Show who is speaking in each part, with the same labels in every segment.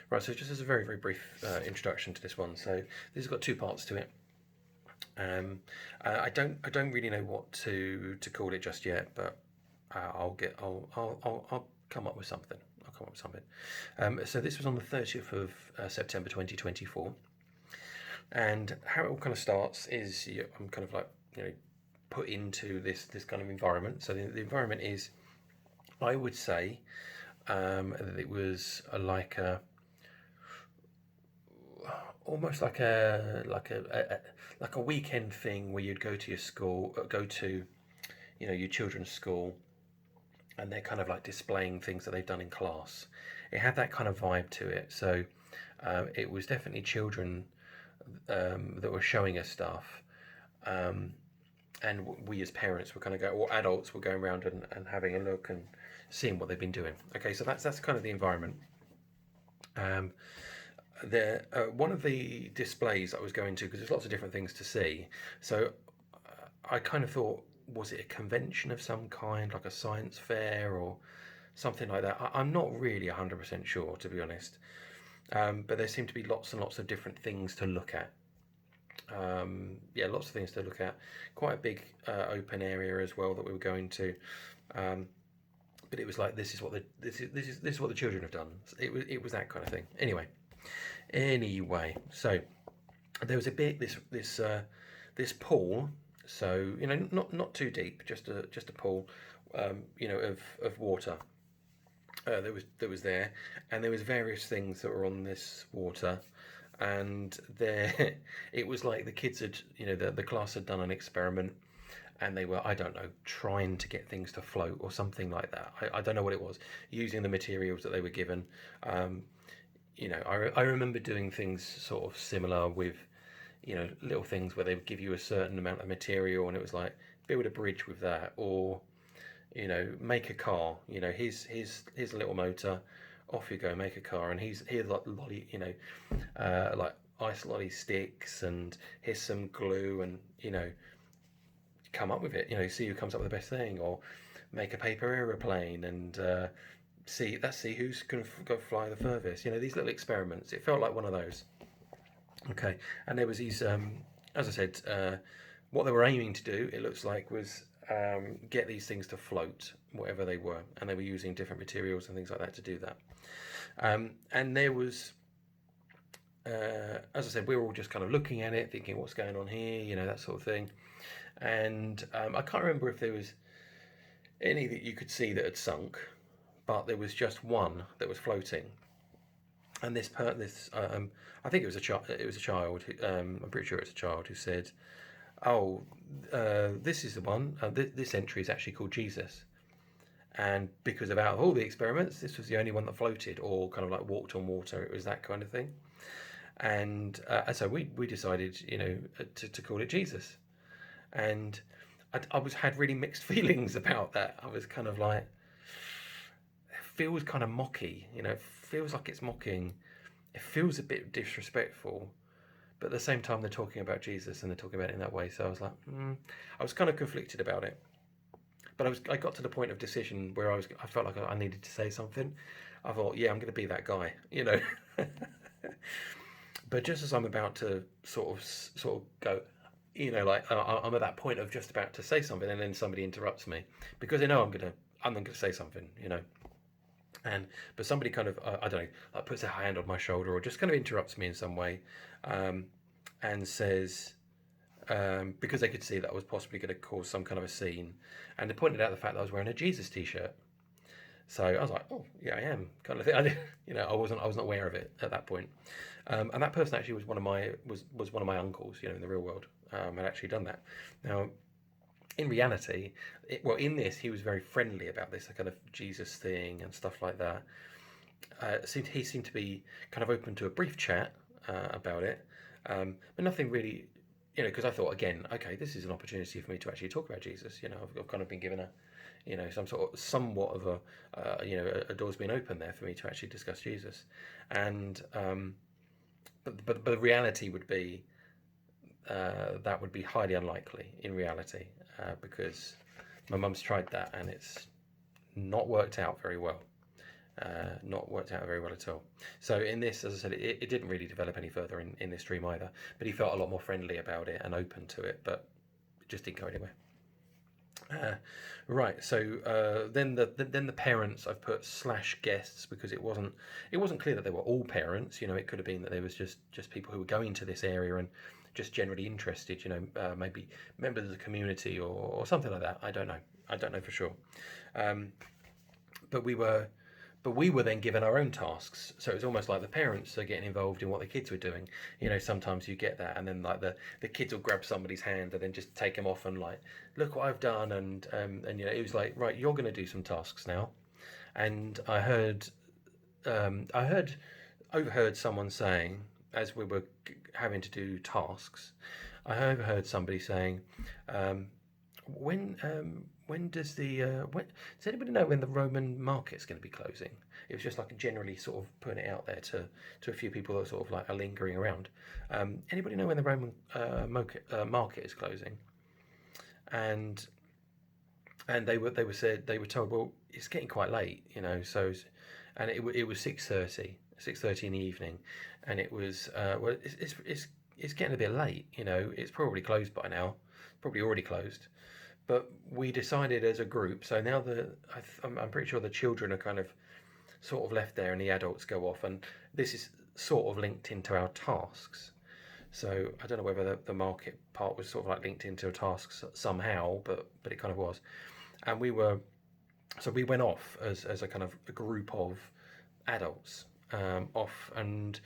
Speaker 1: Right, so just as a very, very brief introduction to this one. So this has got two parts to it. I don't really know what to call it just yet, but I'll come up with something. I'll come up with something. So this was on the 30th of September 2024, and how it all kind of starts is I'm kind of like put into this kind of environment. So the environment is, I would say, that it was like a almost like a weekend thing where you'd go to your school, go to your children's school, and they're kind of like displaying things that they've done in class. It had that kind of vibe to it. So it was definitely children that were showing us stuff, and we as parents were kind of or adults were going around and having a look and seeing what they've been doing. Okay, so that's kind of the environment. There, one of the displays I was going to, because there's lots of different things to see. So I kind of thought, was it a convention of some kind, like a science fair or something like that? I'm not really 100% sure, to be honest. But there seemed to be lots and lots of different things to look at. Yeah, lots of things to look at. Quite a big open area as well that we were going to. But it was like, this is what the children have done. It was that kind of thing. Anyway, so there was a bit this pool. So not too deep, just a pool, of water. There was there, and there was various things that were on this water, and there it was like the kids had, the class had done an experiment, and they were, I don't know, trying to get things to float or something like that. I don't know what it was, using the materials that they were given. I remember doing things sort of similar with, little things where they would give you a certain amount of material and it was like, build a bridge with that, or, make a car, here's a little motor, off you go, make a car, and here's like lolly, like ice lolly sticks, and here's some glue, and, come up with it, see who comes up with the best thing, or make a paper aeroplane, and see who's going to go fly the furthest. These little experiments. It felt like one of those. Okay, and there was these, as I said, what they were aiming to do, it looks like, was get these things to float, whatever they were, and they were using different materials and things like that to do that. And there was, as I said, we were all just kind of looking at it, thinking, what's going on here, that sort of thing. And I can't remember if there was any that you could see that had sunk, but there was just one that was floating. And I think it was a child. It was a child. I'm pretty sure it's a child who said, "Oh, this is the one. This entry is actually called Jesus." And because out of all the experiments, this was the only one that floated or kind of like walked on water. It was that kind of thing. And so we decided, to call it Jesus. And I had really mixed feelings about that. I was kind of like, it feels kind of mocky, it feels like it's mocking. It feels a bit disrespectful, but at the same time they're talking about Jesus and they're talking about it in that way. So I was like, I was kind of conflicted about it. But I got to the point of decision where I felt like I needed to say something. I thought, yeah, I'm going to be that guy, But just as I'm about to sort of go, like I'm at that point of just about to say something, and then somebody interrupts me because they know I'm gonna say something, but somebody kind of, I don't know, like puts a hand on my shoulder or just kind of interrupts me in some way, and says, because they could see that I was possibly going to cause some kind of a scene, and they pointed out the fact that I was wearing a Jesus t-shirt. So I was like, oh yeah, I am, kind of thing. I wasn't aware of it at that point. And that person actually was one of my uncles, in the real world. Had actually done that. Now, in reality, in this, he was very friendly about this kind of Jesus thing and stuff like that. He seemed to be kind of open to a brief chat about it, but nothing really, because I thought, again, okay, this is an opportunity for me to actually talk about Jesus. I've kind of been given somewhat of a door's been open there for me to actually discuss Jesus, and but the reality would be that would be highly unlikely in reality, because my mum's tried that and it's not worked out very well. Not worked out very well at all. So in this, as I said, it didn't really develop any further in this dream either. But he felt a lot more friendly about it and open to it, but it just didn't go anywhere. Uh, right. So then the parents I've put slash guests because it wasn't clear that they were all parents. It could have been that there was just people who were going to this area and just generally interested. Maybe members of the community or something like that. I don't know. I don't know for sure. Um, but we were but we were then given our own tasks, so it was almost like the parents are getting involved in what the kids were doing. Sometimes you get that, and then like the kids will grab somebody's hand and then just take them off and like, look what I've done, and it was like, right, you're going to do some tasks now. And I overheard someone saying, as we were having to do tasks, I overheard somebody saying, um, when does does anybody know when the Roman market's going to be closing? It was just like generally sort of putting it out there to a few people that sort of like are lingering around. Anybody know when the Roman market is closing? And they were told, well, it's getting quite late, so and it was 6:30 in the evening, and it was well, it's getting a bit late, it's probably closed by now, probably already closed. But we decided as a group, so now I'm pretty sure the children are kind of sort of left there and the adults go off, and this is sort of linked into our tasks. So I don't know whether the market part was sort of like linked into tasks somehow, but it kind of was. And we went off as a kind of a group of adults, off, and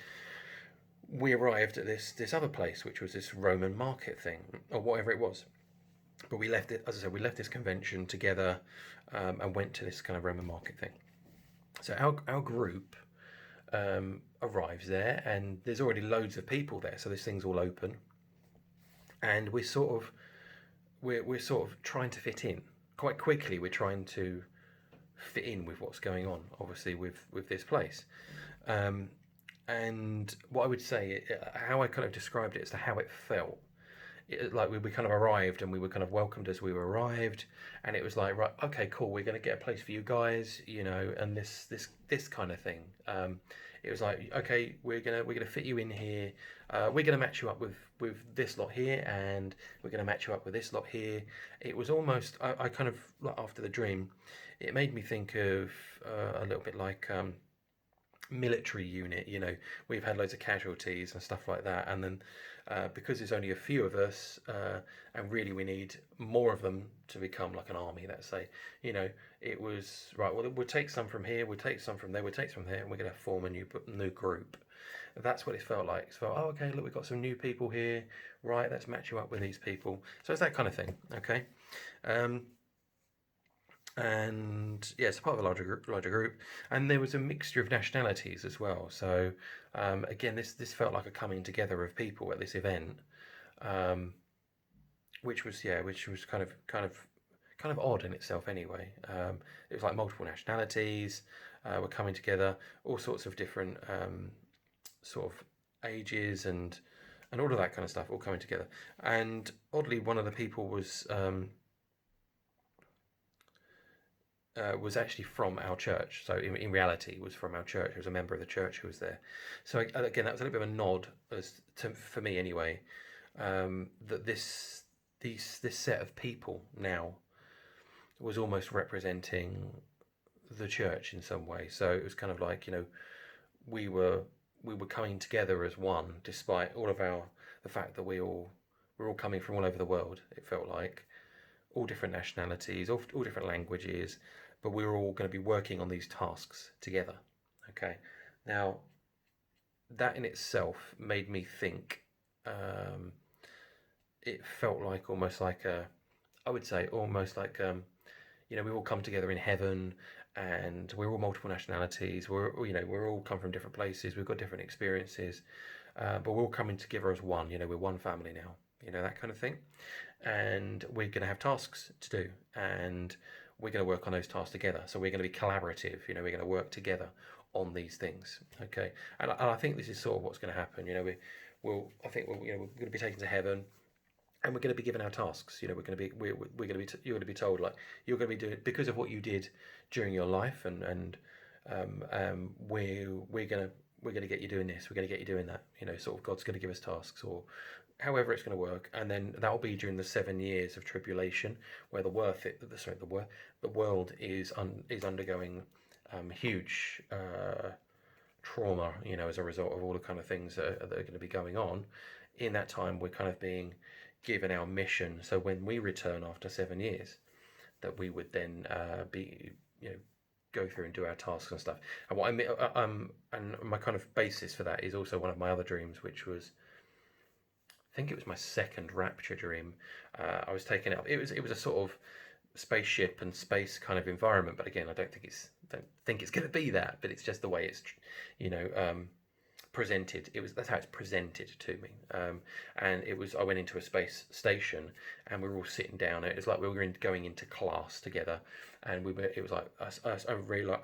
Speaker 1: we arrived at this other place, which was this Roman market thing or whatever it was. But we left it, as I said, we left this convention together, and went to this kind of Roman market thing. So our group arrives there, and there's already loads of people there. So this thing's all open, and we're sort of trying to fit in quite quickly. We're trying to fit in with what's going on, obviously with this place. Um, and what I would say, how I kind of described it as to how it felt, like we kind of arrived and we were kind of welcomed as we arrived, and it was like, right, okay, cool, we're going to get a place for you guys, and this kind of thing. It was like, okay, we're gonna fit you in here. We're gonna match you up with this lot here, and we're gonna match you up with this lot here. It was almost, I kind of, like, after the dream, it made me think of a little bit like military unit. We've had loads of casualties and stuff like that, and then because there's only a few of us, and really we need more of them to become like an army, let's say. It was right, well, we'll take some from here, we'll take some from there, we'll take some from there, and we're going to form a new group. That's what it felt like. It felt, oh, okay, look, we've got some new people here, right, let's match you up with these people. So it's that kind of thing. Okay. And yeah, it's part of a larger group, and there was a mixture of nationalities as well. So again, this felt like a coming together of people at this event, um, which was kind of odd in itself. Anyway, it was like multiple nationalities were coming together, all sorts of different sort of ages and all of that kind of stuff, all coming together. And oddly, one of the people was actually from our church. So in reality, was from our church. He was a member of the church who was there. So again, that was a little bit of a nod for me anyway, that this set of people now was almost representing the church in some way. So it was kind of like, we were coming together as one, despite all of the fact that we're all coming from all over the world. It felt like all different nationalities, all different languages, but we were all going to be working on these tasks together. Okay, now that in itself made me think. It felt like almost like I would say almost like we all come together in heaven, and we're all multiple nationalities. We're all come from different places. We've got different experiences, but we're all coming together as one. We're one family now. That kind of thing. And we're going to have tasks to do, and we're going to work on those tasks together. So we're going to be collaborative. We're going to work together on these things. Okay, and I think this is sort of what's going to happen. I think we're going to be taken to heaven, and we're going to be given our tasks. We're going to be you're going to be told, like, you're going to be doing, because of what you did during your life, and We're gonna get you doing this, we're gonna get you doing that, you know, sort of God's gonna give us tasks, or however it's going to work, and then that'll be during the 7 years of tribulation, where the world is undergoing huge trauma, you know, as a result of all the kind of things that are going to be going on. In that time, we're kind of being given our mission. So when we return after 7 years, that we would then be, you know, go through and do our tasks and stuff. And what I mean, and my kind of basis for that is also one of my other dreams, which was, I think it was my second rapture dream. I was taken up. It was a sort of spaceship and space kind of environment, but again, I don't think it's going to be that. But it's just the way it's, you know, presented. That's how it's presented to me. And it was, I went into a space station, and we were all sitting down. It was like we were going into class together, and it was like I really like.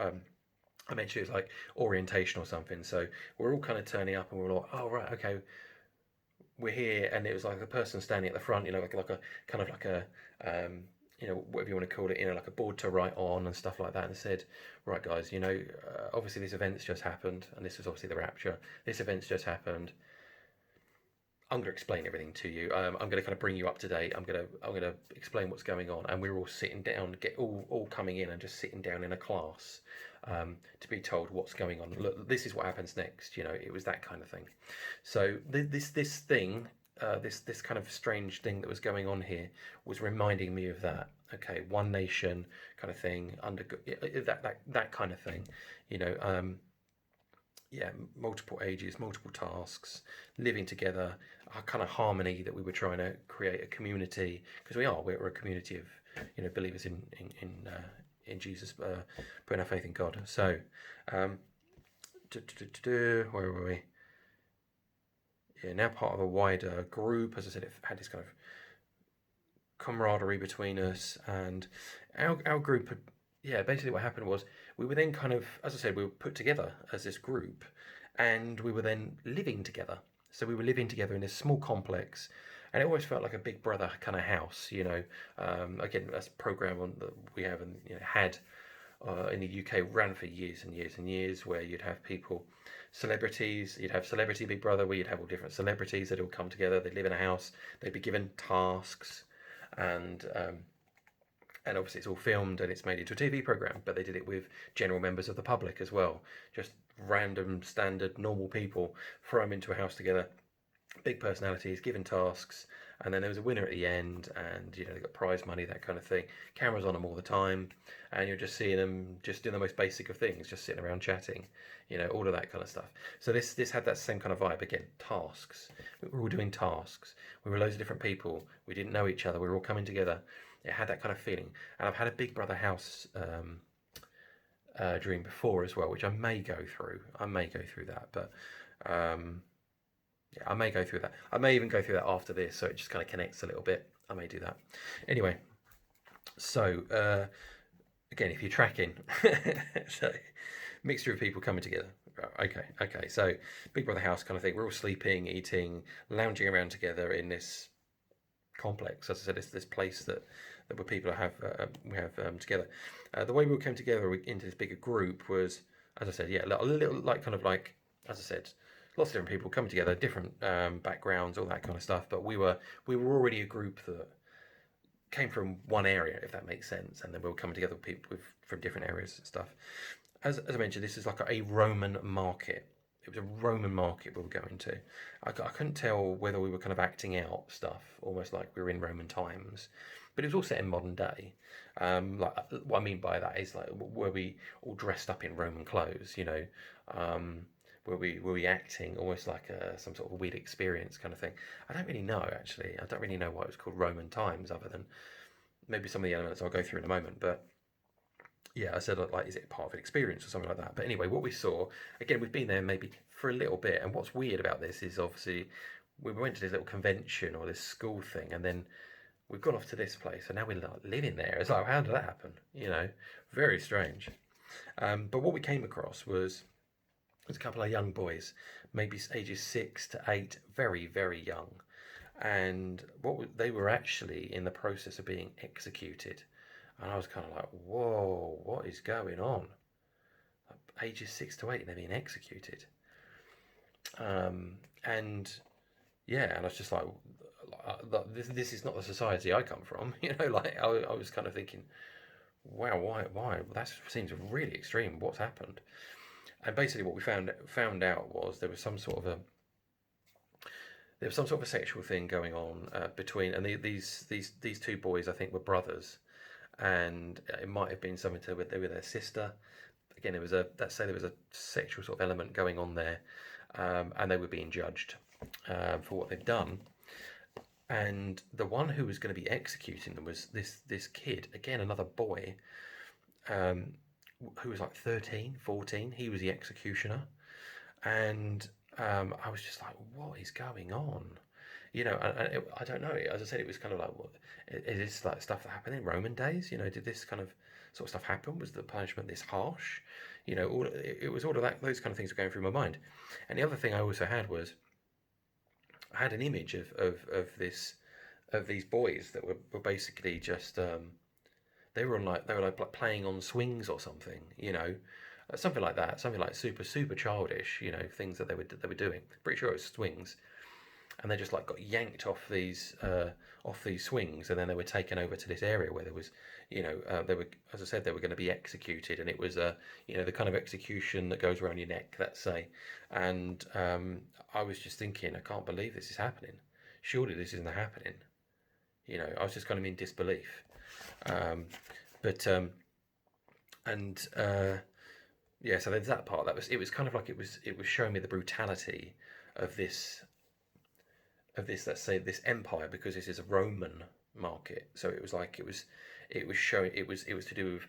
Speaker 1: I mentioned it was like orientation or something. So we're all kind of turning up, and we're all like, oh right, okay, we're here. And it was like the person standing at the front, you know, like a kind of like a you know, whatever you want to call it, you know, like a board to write on and stuff like that, and said, right guys, you know, obviously this event's just happened, and this was obviously the rapture. This event's just happened. I'm going to explain everything to you. I'm going to kind of bring you up to date. I'm going to explain what's going on. And we're all sitting down, all coming in and just sitting down in a class to be told what's going on. Look, this is what happens next. You know, it was that kind of thing. So this thing, this kind of strange thing that was going on here was reminding me of that. Okay, one nation kind of thing, under that kind of thing. You know, yeah, multiple ages, multiple tasks, living together, a kind of harmony that we were trying to create, a community, because we're a community of, you know, believers in Jesus, putting our faith in God. So, where were we? Yeah, now part of a wider group. As I said, it had this kind of camaraderie between us, and our group had, yeah, basically what happened was we were then kind of, as I said, we were put together as this group, and we were then living together. So we were living together in this small complex, and it always felt like a big brother kind of house, you know. Again, that's a program that we have and, you know, had in the UK, ran for years and years and years, where you'd have people, celebrities, you'd have Celebrity Big Brother, where you'd have all different celebrities that all come together. They'd live in a house, they'd be given tasks, and obviously it's all filmed and it's made into a TV program, but they did it with general members of the public as well. Just random, standard, normal people, throw them into a house together, big personalities, given tasks, and then there was a winner at the end, and, you know, they got prize money, that kind of thing. Cameras on them all the time, and you're just seeing them just doing the most basic of things, just sitting around chatting, you know, all of that kind of stuff. So this had that same kind of vibe. Again, tasks. We were all doing tasks. We were loads of different people. We didn't know each other. We were all coming together. It had that kind of feeling. And I've had a Big Brother house dream before as well, which I may go through. That, but yeah, I may go through that. I may even go through that after this, so it just kind of connects a little bit. I may do that. Anyway, so again, if you're tracking, so mixture of people coming together. Okay. So Big Brother house kind of thing. We're all sleeping, eating, lounging around together in this complex. As I said, it's this place that where people we have together. The way we came together into this bigger group was, as I said, yeah, a little like kind of like, as I said, lots of different people coming together, different backgrounds, all that kind of stuff. But we were already a group that came from one area, if that makes sense, and then we were coming together with people from different areas and stuff. As I mentioned, this is like a Roman market. It was a Roman market we were going to. I couldn't tell whether we were kind of acting out stuff, almost like we were in Roman times, but it was all set in modern day. Like, what I mean by that is, like, were we all dressed up in Roman clothes? You know, were we acting almost like some sort of weird experience kind of thing? I don't really know, actually. I don't really know why it was called Roman times, other than maybe some of the elements I'll go through in a moment. But yeah, I said, like, is it part of an experience or something like that? But anyway, what we saw, again, we've been there maybe for a little bit, and what's weird about this is, obviously, we went to this little convention or this school thing, and then we've gone off to this place, and now we're like living there. It's like, how did that happen? You know, very strange. But what we came across was a couple of young boys, maybe ages 6 to 8, very, very young, and they were actually in the process of being executed. And I was kind of like, whoa, what is going on? ages 6 to 8, and they're being executed. And yeah, and I was just like, this is not the society I come from. Like I was kind of thinking, wow, why? That seems really extreme. What's happened? And basically, what we found out was there was some sort of a sexual thing going on between, and these two boys, I think, were brothers, and it might have been something to do with their sister. Again, let's say there was a sexual sort of element going on there, and they were being judged for what they'd done. And the one who was going to be executing them was this kid, again, another boy, um, who was like 13, 14. He was the executioner. And I was just like, what is going on? I don't know. As I said, it was kind of like, what is this, like stuff that happened in Roman days? Did this kind of sort of stuff happen? Was the punishment this harsh? It was all of that. Those kind of things were going through my mind. And the other thing I also had was I had an image of these boys that were basically just they were like playing on swings or something, something like that, something like super childish, things that they were doing. Pretty sure it was swings, and they just like got yanked off these swings, and then they were taken over to this area where there was, they were, as I said, they were going to be executed, and it was the kind of execution that goes around your neck, let's say. And I was just thinking, I can't believe this is happening. Surely this isn't happening. I was just kind of in disbelief. But and yeah, so there's that part. It was kind of like it was showing me the brutality of this, let's say, this empire, because this is a Roman market. So it was like it was showing, it was to do with,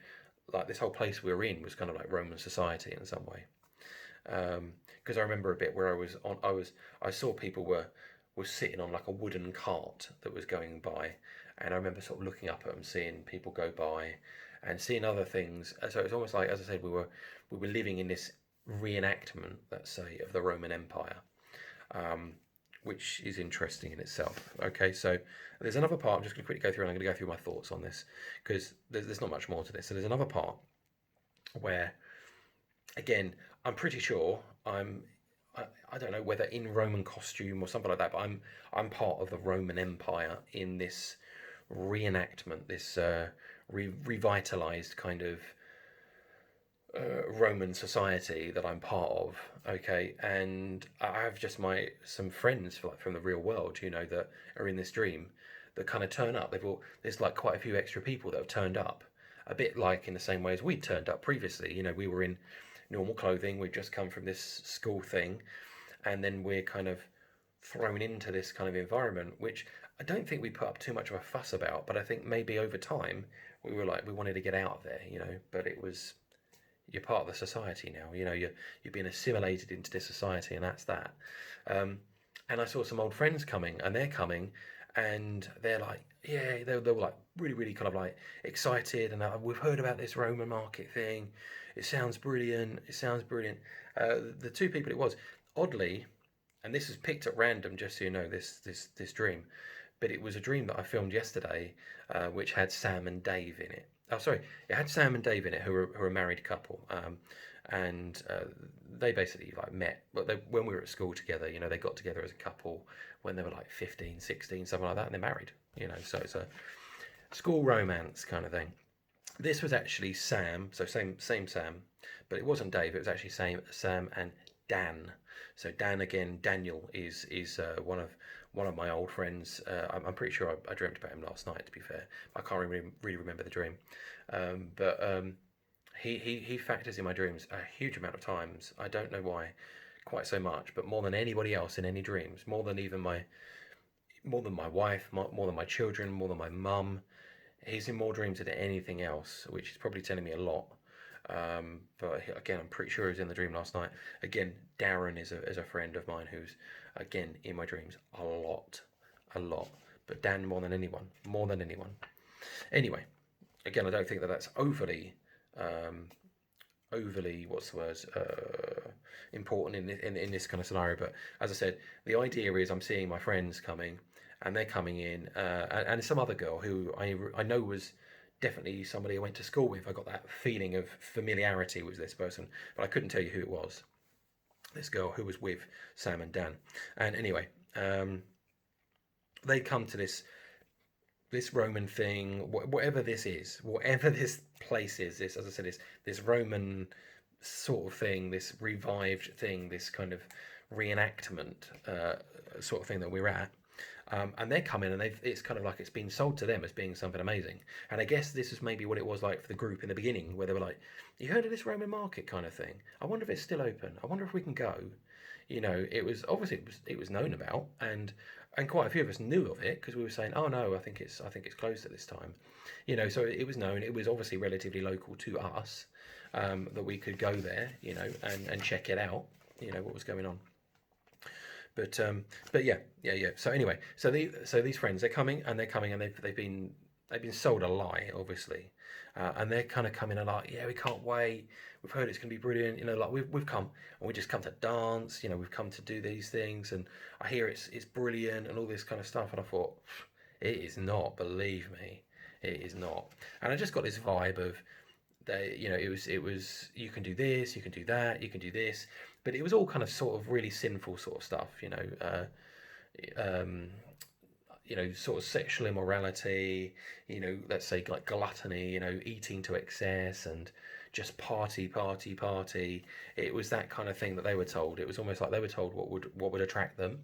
Speaker 1: like, this whole place we were in was kind of like Roman society in some way. Because I remember a bit where I saw people were sitting on like a wooden cart that was going by, and I remember sort of looking up at them, seeing people go by, and seeing other things. So it was almost like, as I said, we were living in this reenactment, let's say, of the Roman Empire, which is interesting in itself. Okay, so there's another part. I'm just going to quickly go through, and I'm going to go through my thoughts on this, because there's not much more to this. So there's another part where, again, I'm pretty sure I don't know whether in Roman costume or something like that, but I'm part of the Roman Empire in this reenactment, this revitalized kind of Roman society that I'm part of. Okay, and I have just some friends from the real world, that are in this dream, that kind of turn up. There's like quite a few extra people that have turned up, a bit like in the same way as we turned up previously. We were in normal clothing. We'd just come from this school thing, and then we're kind of thrown into this kind of environment, which I don't think we put up too much of a fuss about, but I think maybe over time we wanted to get out of there, but it was, you're part of the society now, you're being assimilated into this society, and that's that. And I saw some old friends coming, and they're coming, and they're like, yeah, they were like really, really kind of like excited, and we've heard about this Roman market thing. It sounds brilliant. The two people it was, oddly, and this is picked at random, just so you know, this dream, but it was a dream that I filmed yesterday, which had Sam and Dave in it. Oh, sorry, it had Sam and Dave in it, who are a married couple, and they basically like met. But when we were at school together, they got together as a couple when they were like 15, 16, something like that, and they're married. So it's a school romance kind of thing. This was actually Sam, so same Sam, but it wasn't Dave. It was actually Sam and Dan. So Dan, again, Daniel is one of my old friends. I'm pretty sure I dreamt about him last night. To be fair, I can't really remember the dream, but he factors in my dreams a huge amount of times. I don't know why, quite so much, but more than anybody else in any dreams, more than my wife, more than my children, more than my mum. He's in more dreams than anything else, which is probably telling me a lot. But again, I'm pretty sure he was in the dream last night. Again, Darren is a friend of mine who's, again, in my dreams a lot. But Dan more than anyone. Anyway, again, I don't think that's overly what's the word, important in this kind of scenario. But as I said, the idea is I'm seeing my friends coming, and they're coming in, and some other girl who I know was definitely somebody I went to school with. I got that feeling of familiarity with this person, but I couldn't tell you who it was. This girl who was with Sam and Dan. And anyway, they come to this Roman thing, whatever this is, whatever this place is, this, as I said, this Roman sort of thing, this revived thing, this kind of reenactment sort of thing that we're at. And they're coming, and it's kind of like it's been sold to them as being something amazing. And I guess this is maybe what it was like for the group in the beginning, where they were like, "You heard of this Roman market kind of thing? I wonder if it's still open. I wonder if we can go." You know, it was obviously it was known about, and quite a few of us knew of it because we were saying, "Oh no, I think it's closed at this time." You know, so it was known. It was obviously relatively local to us, that we could go there, you know, and check it out. You know what was going on. But yeah. So anyway, so these friends, they're coming and they've been sold a lie, obviously, and they're kind of coming and like, yeah, we can't wait. We've heard it's going to be brilliant. You know, like we've come and we just come to dance. You know, we've come to do these things, and I hear it's brilliant and all this kind of stuff. And I thought, it is not. Believe me, it is not. And I just got this vibe of they, you know, it was you can do this, you can do that, you can do this, but it was all kind of sort of really sinful sort of stuff, um, sort of sexual immorality, you know, let's say like gluttony, you know, eating to excess and just party, party, party. It was that kind of thing that they were told. It was almost like they were told what would attract them,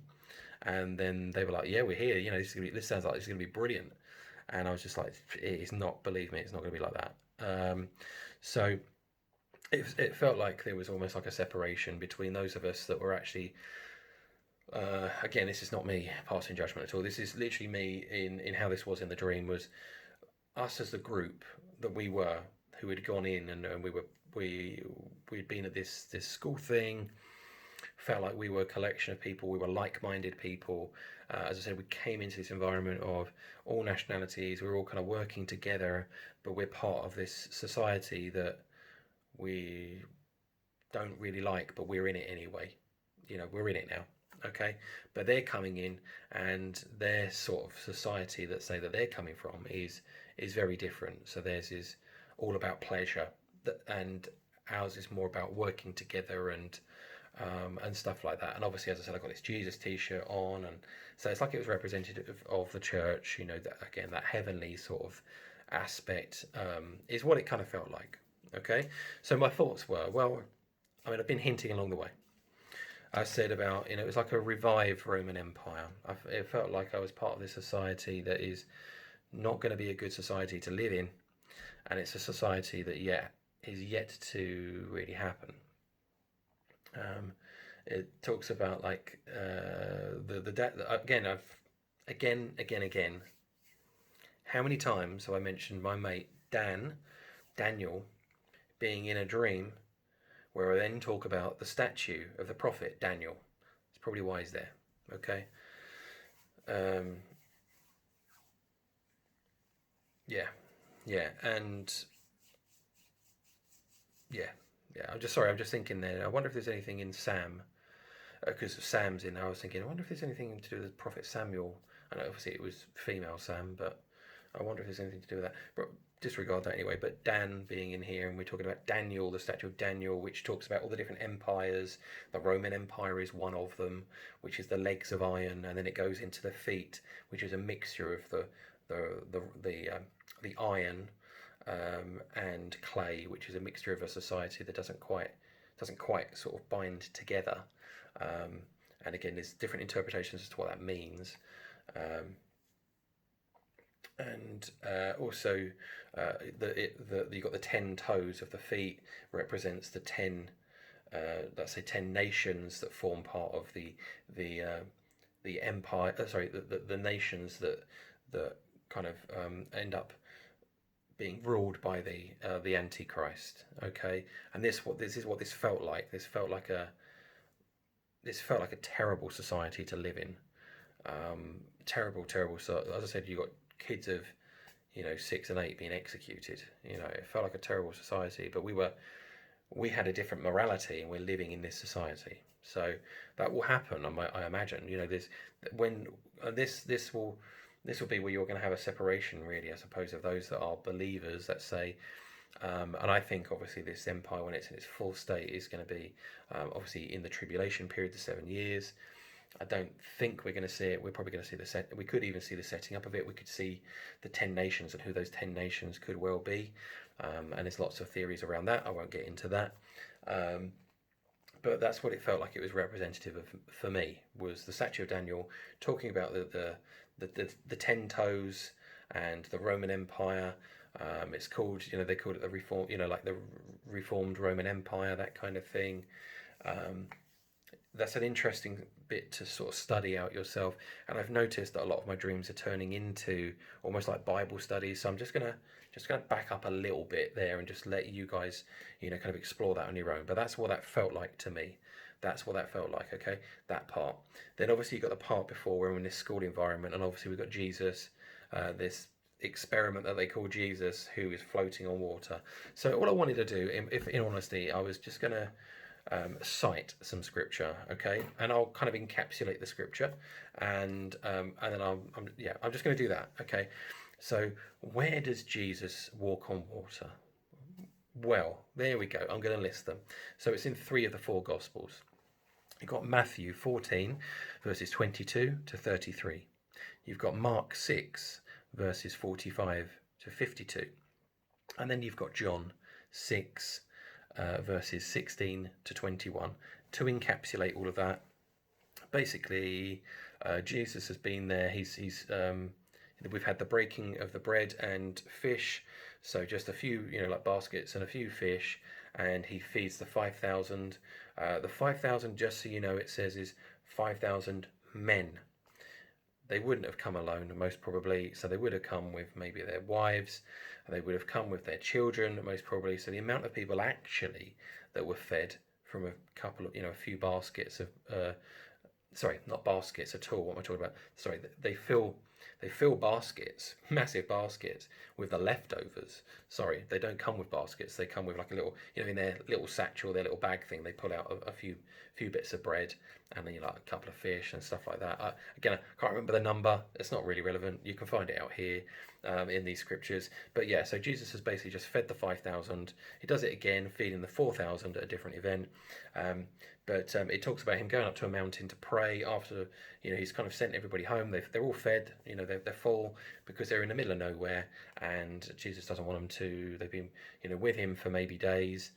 Speaker 1: and then they were like, yeah, we're here. You know, this sounds like it's gonna be brilliant. And I was just like, it is not. Believe me, it's not gonna be like that. So it felt like there was almost like a separation between those of us that were actually again, this is not me passing judgment at all. This is literally me in how this was in the dream, was us as the group that we were, who had gone in, and we'd been at this school thing. Felt like we were a collection of people. We were like-minded people. As I said, we came into this environment of all nationalities. We were all kind of working together, but we're part of this society that we don't really like, but we're in it anyway. You know, we're in it now. Okay, but they're coming in, and their sort of society that say that they're coming from is very different. So theirs is all about pleasure, and ours is more about working together and stuff like that. And obviously, as I said, I got this Jesus T-shirt on, and so it's like it was representative of the church. You know, that again, that heavenly sort of aspect is what it kind of felt like. Okay, so my thoughts were, well, I mean, I've been hinting along the way. I said about, you know, it was like a revived Roman Empire. It felt like I was part of this society that is not going to be a good society to live in, and it's a society that is yet to really happen. Um, it talks about like again. Again. How many times have I mentioned my mate Daniel, being in a dream where I then talk about the statue of the prophet Daniel. That's probably why he's there. Okay. Um, yeah, yeah, and yeah, yeah. I'm just sorry. I'm just thinking there. I wonder if there's anything in Sam, because Sam's in there. I was thinking, I wonder if there's anything to do with the prophet Samuel. I know obviously it was female Sam, but I wonder if there's anything to do with that. But disregard that anyway. But Dan being in here, and we're talking about Daniel, the statue of Daniel, which talks about all the different empires. The Roman Empire is one of them, which is the legs of iron, and then it goes into the feet, which is a mixture of the iron and clay, which is a mixture of a society that doesn't quite sort of bind together. Um, and again, there's different interpretations as to what that means. Um, and also you got the 10 toes of the feet represents the 10 let's say 10 nations that form part of the empire, sorry, the nations that kind of end up being ruled by the Antichrist. Okay, and this is what this felt like. This felt like a terrible society to live in. Terrible. So as I said, you got kids of 6 and 8 being executed. You know, it felt like a terrible society. But we had a different morality, and we're living in this society. So that will happen. I imagine. You know, this when this will this will be where you're going to have a separation, really, I suppose, of those that are believers that say, and I think obviously this empire, when it's in its full state, is going to be obviously in the tribulation period, the 7 years. I don't think we're going to see it. We're probably going to see the set. We could even see the setting up of it. We could see the 10 nations and who those 10 nations could well be. And there's lots of theories around that. I won't get into that. But that's what it felt like it was representative of for me, was the statue of Daniel talking about the 10 toes and the Roman Empire. It's called, they called it the reform, like the reformed Roman Empire, that kind of thing. That's an interesting bit to sort of study out yourself. And I've noticed that a lot of my dreams are turning into almost like Bible studies. So I'm just gonna back up a little bit there and just let you guys, kind of explore that on your own. But that's what that felt like to me. That's what that felt like, okay? That part. Then obviously you got the part before where we're in this school environment, and obviously we've got Jesus, this experiment that they call Jesus, who is floating on water. So all I wanted to do, if in honesty, I was just gonna cite some scripture, okay, and I'll kind of encapsulate the scripture, and then I'm just going to do that, okay. So where does Jesus walk on water? Well, there we go. I'm going to list them. So it's in 3 of the 4 Gospels. You've got Matthew 14, verses 22 to 33. You've got Mark 6, verses 45 to 52. And then you've got John 6, verses 16 to 21. To encapsulate all of that, basically, Jesus has been there. We've had the breaking of the bread and fish, so just a few, like baskets and a few fish, and he feeds the 5,000. The 5,000, just so you know, it says is 5,000 men. They wouldn't have come alone, most probably, so they would have come with maybe their wives, and they would have come with their children, most probably. So the amount of people actually that were fed from a couple of, a few baskets of, sorry, not baskets at all. What am I talking about? Sorry, they fill baskets, massive baskets, with the leftovers. Sorry, they don't come with baskets. They come with like a little, in their little satchel, their little bag thing. They pull out a few bits of bread, and then like a couple of fish and stuff like that. Again, I can't remember the number. It's not really relevant. You can find it out here in these scriptures. But yeah, so Jesus has basically just fed the 5,000. He does it again, feeding the 4,000 at a different event. But it talks about him going up to a mountain to pray after, he's kind of sent everybody home. They're all fed, they're full because they're in the middle of nowhere, and Jesus doesn't want them to. They've been, with him for maybe days.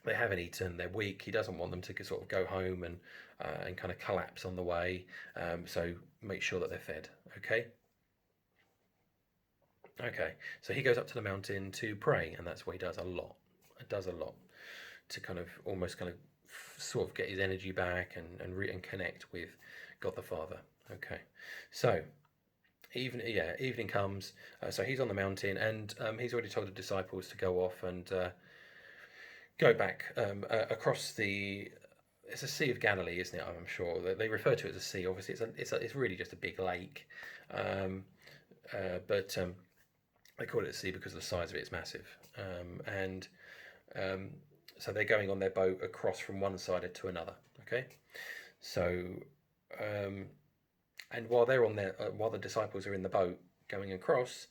Speaker 1: They haven't eaten. They're weak. He doesn't want them to sort of go home and kind of collapse on the way. So make sure that they're fed. Okay. Okay. So he goes up to the mountain to pray, and that's what he does a lot. It does a lot to kind of almost kind of sort of get his energy back and connect with God the Father. Okay, so evening comes. So he's on the mountain, and he's already told the disciples to go off and go back across the. It's a Sea of Galilee, isn't it? I'm sure they refer to it as a sea. Obviously, it's really just a big lake, but they call it a sea because of the size of it. It's massive, and so they're going on their boat across from one side to another. Okay, so and while they're on there, while the disciples are in the boat going across,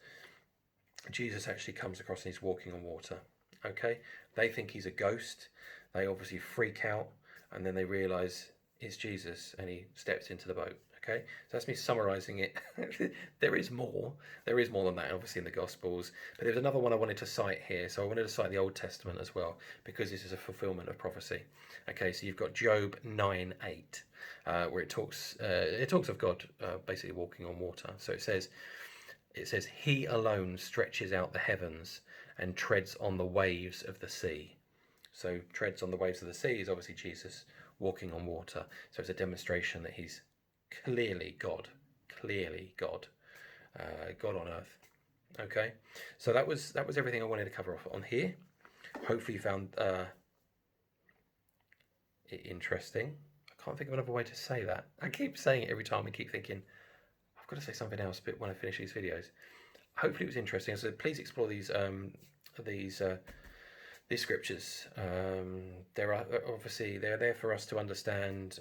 Speaker 1: Jesus actually comes across and he's walking on water. Okay, they think he's a ghost. They obviously freak out, and then they realise it's Jesus, and he steps into the boat. Okay, so that's me summarising it. There is more than that, obviously, in the Gospels. But there's another one I wanted to cite here. So I wanted to cite the Old Testament as well, because this is a fulfilment of prophecy. Okay, so you've got Job 9:8, where it talks of God basically walking on water. So it says, He alone stretches out the heavens and treads on the waves of the sea. So treads on the waves of the sea is obviously Jesus walking on water. So it's a demonstration that he's clearly God, God on earth. Okay, so that was everything I wanted to cover off on here. Hopefully you found it interesting. I can't think of another way to say that. I keep saying it every time and keep thinking I've got to say something else, but when I finish these videos. Hopefully it was interesting. So please explore these scriptures. They're there for us to understand,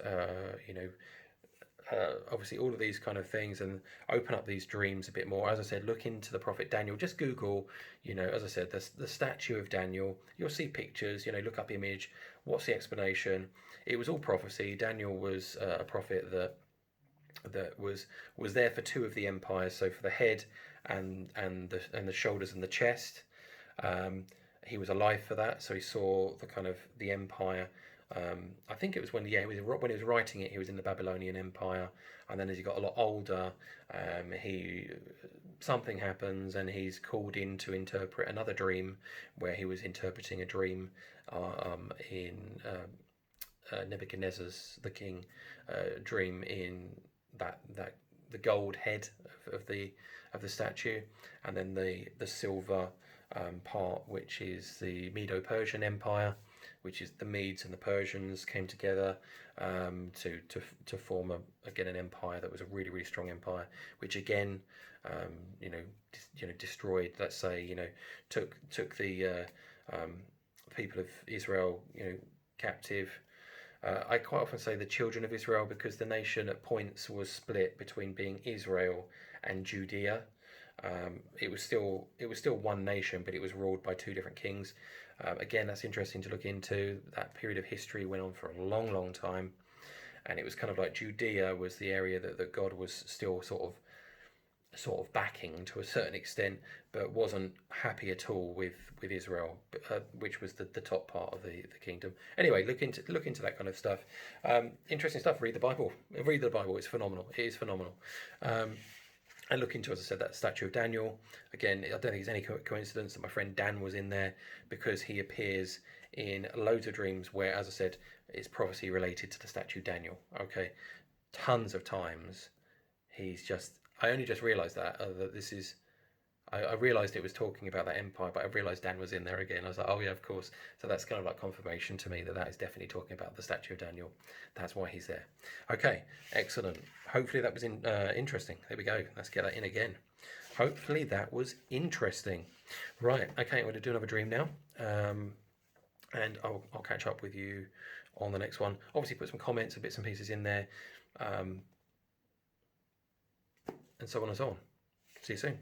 Speaker 1: obviously all of these kind of things, and open up these dreams a bit more. As I said, look into the prophet Daniel. Just Google, as I said, the statue of Daniel. You'll see pictures. Look up image. What's the explanation? It was all prophecy. Daniel was a prophet that was there for two of the empires. So for the head and the shoulders and the chest. He was alive for that, so he saw the kind of the empire. I think it was when he was writing it, he was in the Babylonian Empire, and then as he got a lot older, he something happens and he's called in to interpret another dream, where he was interpreting a dream in Nebuchadnezzar's the king dream in that the gold head of the statue, and then the silver part, which is the Medo-Persian Empire, which is the Medes and the Persians came together to form again an empire that was a really, really strong empire, which again destroyed, let's say, took the people of Israel captive. I quite often say the children of Israel, because the nation at points was split between being Israel and Judea. It was still one nation, but it was ruled by two different kings. Again, that's interesting to look into. That period of history went on for a long, long time, and it was kind of like Judea was the area that God was still sort of backing to a certain extent, but wasn't happy at all with Israel, which was the top part of the kingdom. Anyway, look into that kind of stuff. Interesting stuff. Read the Bible. It's phenomenal. It is phenomenal. And look into, as I said, that statue of Daniel. Again, I don't think it's any coincidence that my friend Dan was in there, because he appears in loads of dreams where, as I said, it's prophecy related to the statue Daniel. Okay, tons of times. I only just realised that this is. I realised it was talking about that empire, but I realised Dan was in there again. I was like, oh yeah, of course. So that's kind of like confirmation to me that is definitely talking about the statue of Daniel. That's why he's there. Okay, excellent. Hopefully that was interesting. There we go. Let's get that in again. Hopefully that was interesting. Right, okay, I'm going to do another dream now. And I'll catch up with you on the next one. Obviously put some comments and bits and pieces in there. And so on and so on. See you soon.